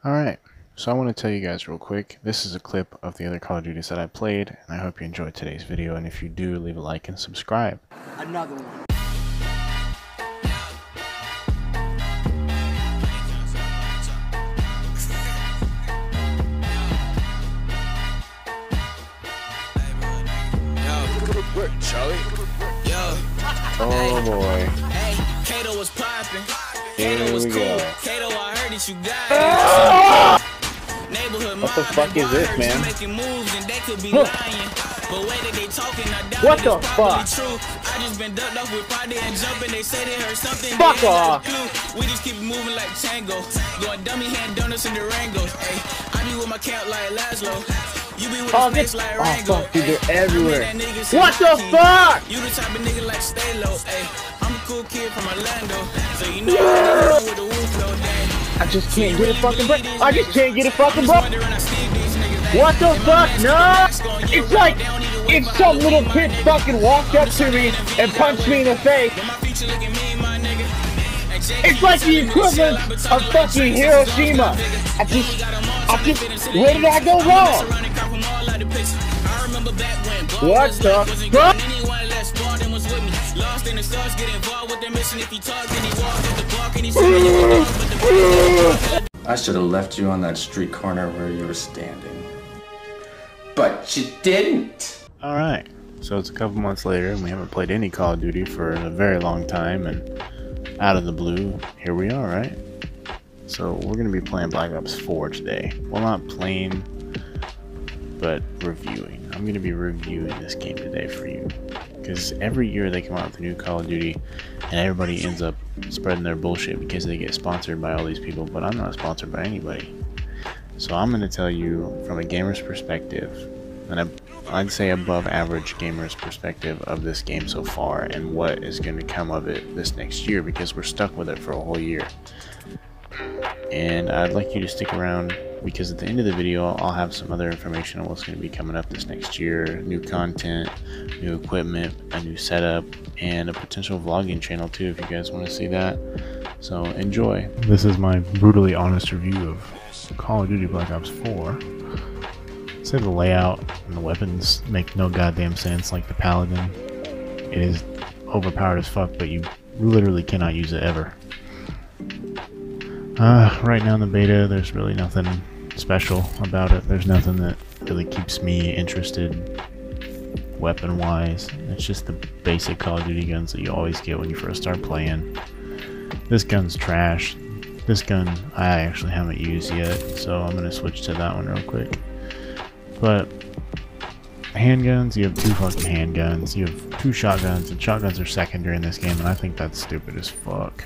Alright, so I want to tell you guys real quick, this is a clip of the other Call of Duties that I played, and I hope you enjoyed today's video, and if you do, leave a like and subscribe. Another one. Work, Charlie. Yo. Oh boy. Hey, Kato was popping. Here Kato was we cool. go. Kato, I heard that you got it. Neighborhood What the fuck is this, man? Making moves and they could be lying. But way that they talking, I doubt What the it's probably fuck? true. I just been ducked off with Friday and jumping. They say they heard something. Fuck they ain't got off. a clue. We just keep moving like tango. Going dummy hand donuts and Durangos. Hey, I be with my camp like Laszlo. You be with a snakes like Rango. Fuck, dude, they're everywhere. I mean, that nigga What the Saki. fuck? You the type of nigga like stay low, ayy. I'm a cool kid from Orlando, so you know I with the roof low down. I just can't get a fucking break. I just can't get a fucking break. What the fuck? No! It's like if some little kid fucking walked up to me and punched me in the face. It's like the equivalent of fucking Hiroshima. I just, where did I go wrong? What the fuck? I should have left you on that street corner where you were standing. But you didn't! Alright, so it's a couple months later and we haven't played any Call of Duty for a very long time, and out of the blue, here we are, right? So we're going to be playing Black Ops 4 today. Well, not playing, but reviewing. I'm going to be reviewing this game today for you. Because every year they come out with a new Call of Duty and everybody ends up spreading their bullshit because they get sponsored by all these people, but I'm not sponsored by anybody. So I'm going to tell you from a gamer's perspective, and I'd say above average gamer's perspective of this game so far and what is going to come of it this next year, because we're stuck with it for a whole year. And I'd like you to stick around because at the end of the video I'll have some other information on what's going to be coming up this next year. New content, new equipment, a new setup, and a potential vlogging channel too if you guys want to see that. So enjoy. This is my brutally honest review of Call of Duty Black Ops 4. I'd say the layout and the weapons make no goddamn sense. Like the Paladin, it is overpowered as fuck, but you literally cannot use it ever. Right now in the beta, there's really nothing special about it. There's nothing that really keeps me interested weapon-wise. It's just the basic Call of Duty guns that you always get when you first start playing. This gun's trash. This gun I actually haven't used yet, so I'm going to switch to that one real quick. But handguns, you have two fucking handguns. You have two shotguns, and shotguns are secondary in this game, and I think that's stupid as fuck.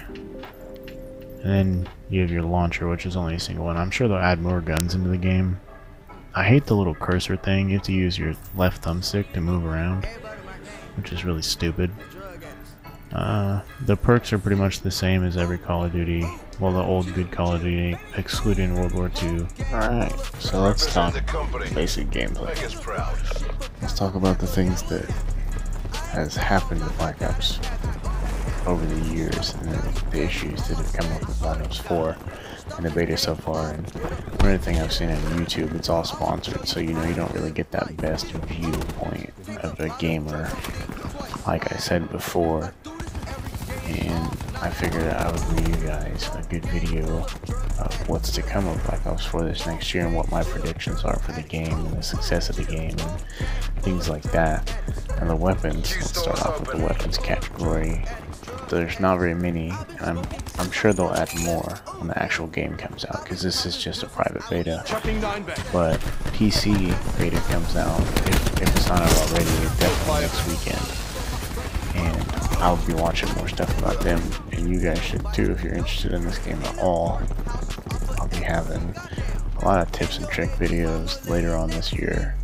And then you have your launcher, which is only a single one. I'm sure they'll add more guns into the game. I hate the little cursor thing. You have to use your left thumbstick to move around, which is really stupid. The perks are pretty much the same as every Call of Duty. Well, the old good Call of Duty, excluding World War II. Alright, so let's talk basic gameplay. Let's talk about the things that has happened to Black Ops over the years, and the issues that have come up with Black Ops 4 and the beta so far. And from anything I've seen on YouTube, it's all sponsored, so you know you don't really get that best viewpoint of a gamer, like I said before. And I figured I would bring you guys a good video of what's to come of Black Ops 4 this next year and what my predictions are for the game and the success of the game and things like that. And the weapons, let's start off with the weapons category. There's not very many. I'm sure they'll add more when the actual game comes out, because this is just a private beta. But PC beta comes out, if it's not out already, definitely next weekend. And I'll be watching more stuff about them, and you guys should too if you're interested in this game at all. I'll be having a lot of tips and trick videos later on this year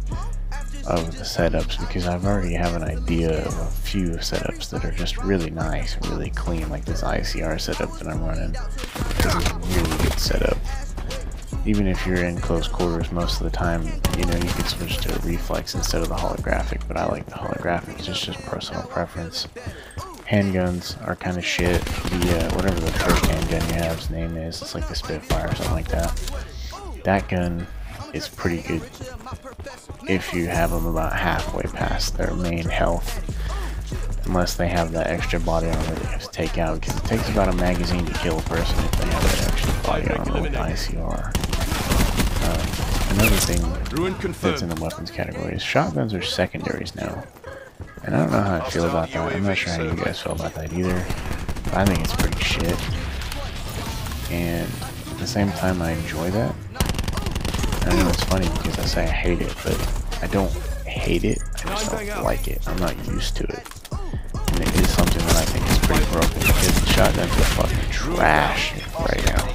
of the setups, because I've already have an idea of a few setups that are just really nice and really clean, like this ICR setup that I'm running. This is a really good setup. Even if you're in close quarters most of the time, you know, you can switch to a reflex instead of the holographic, but I like the holographic. It's just personal preference. Handguns are kind of shit. The whatever the first handgun you have's name is, it's like the Spitfire or something like that. that gun is pretty good if you have them about halfway past their main health. Unless they have that extra body armor that you have to take out, because it takes about a magazine to kill a person if they have that extra body armor with ICR. Another thing that's in the weapons category is shotguns are secondaries now. And I don't know how I feel about that. I'm not sure how you guys feel about that either. But I think it's pretty shit. And at the same time, I enjoy that. I know it's funny because I say I hate it, but I don't hate it. I just don't like it. I'm not used to it. And it is something that I think is pretty broken because the shotguns are fucking trash right now.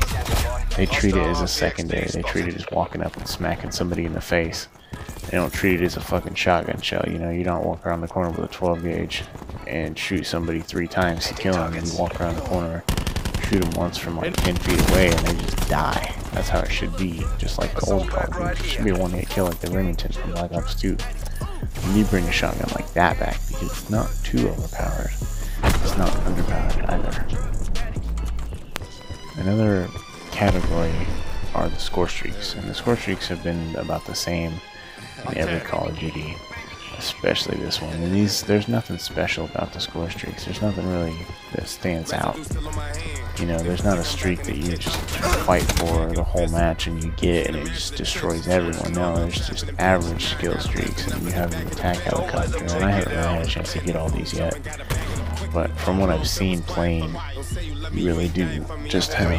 They treat it as a secondary. They treat it as walking up and smacking somebody in the face. They don't treat it as a fucking shotgun shell. You know, you don't walk around the corner with a 12 gauge and shoot somebody 3 times to kill them, and you walk around the corner, shoot them once from like 10 feet away, and they just die. That's how it should be, just like the old Call of Duty. It should be a one-hit kill like the Remington from Black Ops 2. You need to bring a shotgun like that back because it's not too overpowered. It's not underpowered either. Another category are the score streaks, and the score streaks have been about the same in every Call of Duty, especially this one. And there's nothing special about the score streaks. There's nothing really that stands out. You know, there's not a streak that you just fight for the whole match and you get and it just destroys everyone. No, there's just average skill streaks, and you have an attack helicopter, and I haven't really had a chance to get all these yet. But from what I've seen playing, you really do just have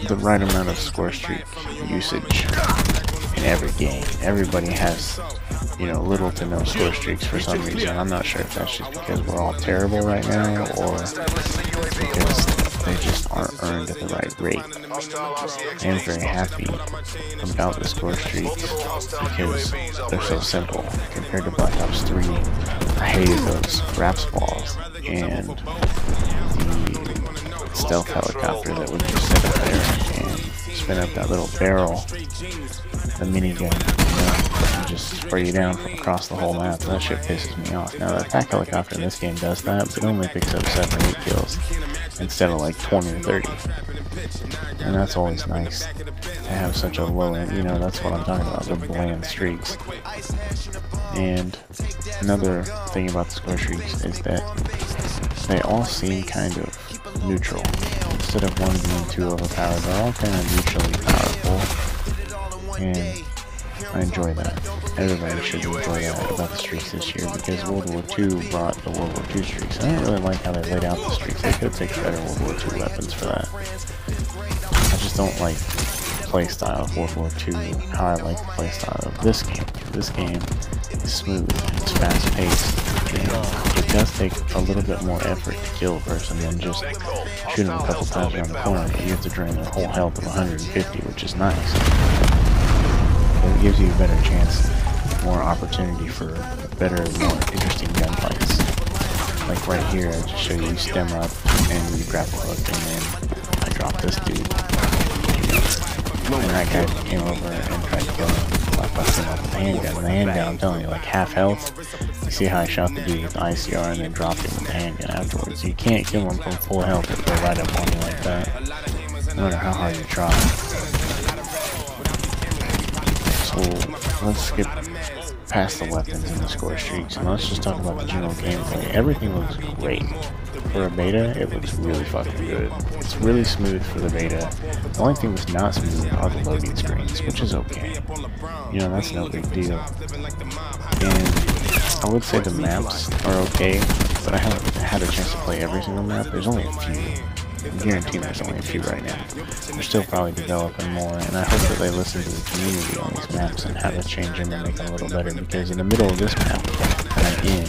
the right amount of score streak usage in every game. Everybody has, you know, little to no score streaks for some reason. I'm not sure if that's just because we're all terrible right now or because they just aren't earned at the right rate. I am very happy about the score streaks because they're so simple. Compared to Black Ops 3, I hated those wraps balls and the stealth helicopter that would just sit up there and spin up that little barrel, the minigun, you know, and just spray you down from across the whole map. That shit pisses me off. Now the attack helicopter in this game does that, but it only picks up 7 or 8 kills instead of like 20 or 30. And that's always nice to have such a low end, you know, that's what I'm talking about, the bland streaks. And another thing about the score streaks is that they all seem kind of neutral. Instead of one being too overpowered, they're all kind of neutrally powerful. And I enjoy that. Everybody should enjoy that about the streaks this year, because World War II brought the World War II streaks. I don't really like how they laid out the streaks. They could take better World War II weapons for that. I just don't like the playstyle of World War II how I like the playstyle of this game. This game is smooth, it's fast paced. It does take a little bit more effort to kill a person than just shoot them a couple times around the corner, but you have to drain their whole health of 150, which is nice. It gives you a better chance, more opportunity for better, more interesting gunfights. Like right here, I just show you stem up and you grab the hook, and then I drop this dude. And that guy came over and tried to kill him. I busted him off with the handgun. And the handgun, I'm telling you, like half health. You see how I shot the dude with the ICR and then dropped him with the handgun afterwards. You can't kill him from full health if they're right up on you like that, no matter how hard you try. So let's skip past the weapons and the score streaks, and let's just talk about the general gameplay. Everything looks great. For a beta, it looks really fucking good. It's really smooth for the beta. The only thing that's not smooth are the loading screens, which is okay. You know, that's no big deal. And I would say the maps are okay, but I haven't had a chance to play every single map. There's only a few. I'm guaranteeing there's only a few right now. They're still probably developing more, and I hope that they listen to the community on these maps and have a change in them and make them a little better, because in the middle of this map that I'm in,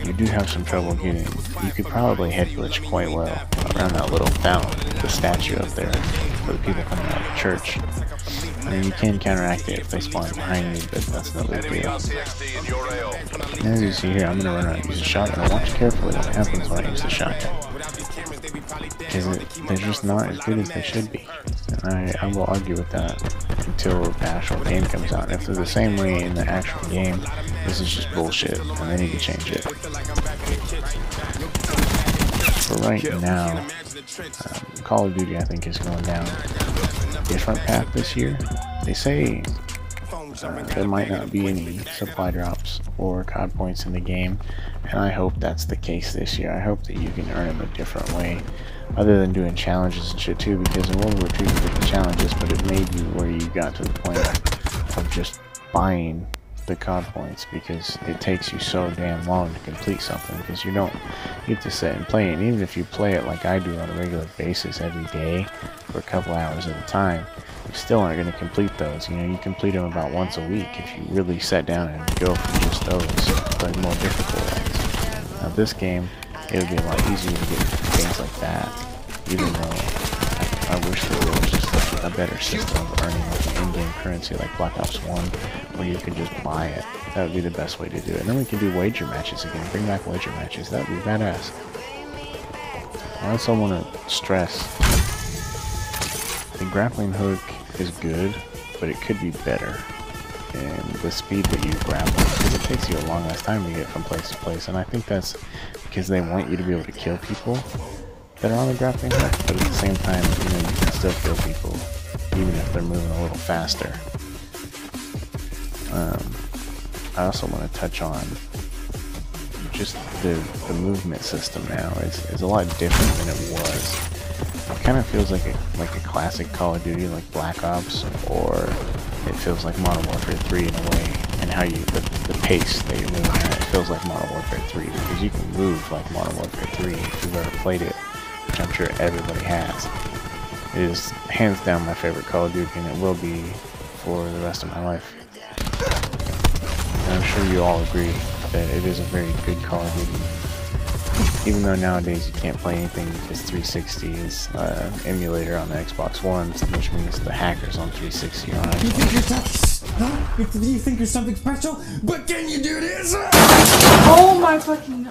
you do have some trouble getting. You could probably head glitch quite well around that little fountain, the statue up there, for the people coming out of the church. I mean, you can counteract it if they spawn behind you, but that's no big deal. And as you see here, I'm going to run around and use a shotgun. Watch carefully what happens when I use the shotgun, because they're just not as good as they should be. And I will argue with that until the actual game comes out. If they're the same way in the actual game, this is just bullshit, and they need to change it. For right now, Call of Duty, I think, is going down. different path this year. They say there might not be any supply drops or COD points in the game, and I hope that's the case this year. I hope that you can earn them a different way, other than doing challenges and shit too, because in World War II you did the challenges, but it made you where you got to the point of just buying the COD points, because it takes you so damn long to complete something, because you have to sit and play it. And even if you play it like I do on a regular basis every day for a couple hours at a time, you still aren't going to complete those. You know, you complete them about once a week if you really sit down and go for just those, but more difficult ones. Now this game, it would be a lot easier to get things like that, even though I wish there was just a better system of earning like an in-game currency like Black Ops 1, where you could just buy it. That would be the best way to do it. And then we can do wager matches again. Bring back wager matches. That would be badass. I also want to stress, the grappling hook is good, but it could be better. And the speed that you grapple, because it takes you a long ass time to get from place to place. And I think that's because they want you to be able to kill people that are on the grappling hook, but at the same time, you know, you can still kill people even if they're moving a little faster. I also want to touch on just the movement system now is a lot different than it was. It kind of feels like a classic Call of Duty, like Black Ops, or it feels like Modern Warfare 3 in a way, and how the pace that you're moving at, it feels like Modern Warfare 3, because you can move like Modern Warfare 3 if you've ever played it, which I'm sure everybody has. It is hands down my favorite Call of Duty, and it will be for the rest of my life. And I'm sure you all agree that it is a very good Call of Duty. Even though nowadays you can't play anything because 360 is emulator on the Xbox One, which means the hackers on 360 are on Xbox. You think you're tough? Huh? You think you're something special? But can you do this? Oh my fucking...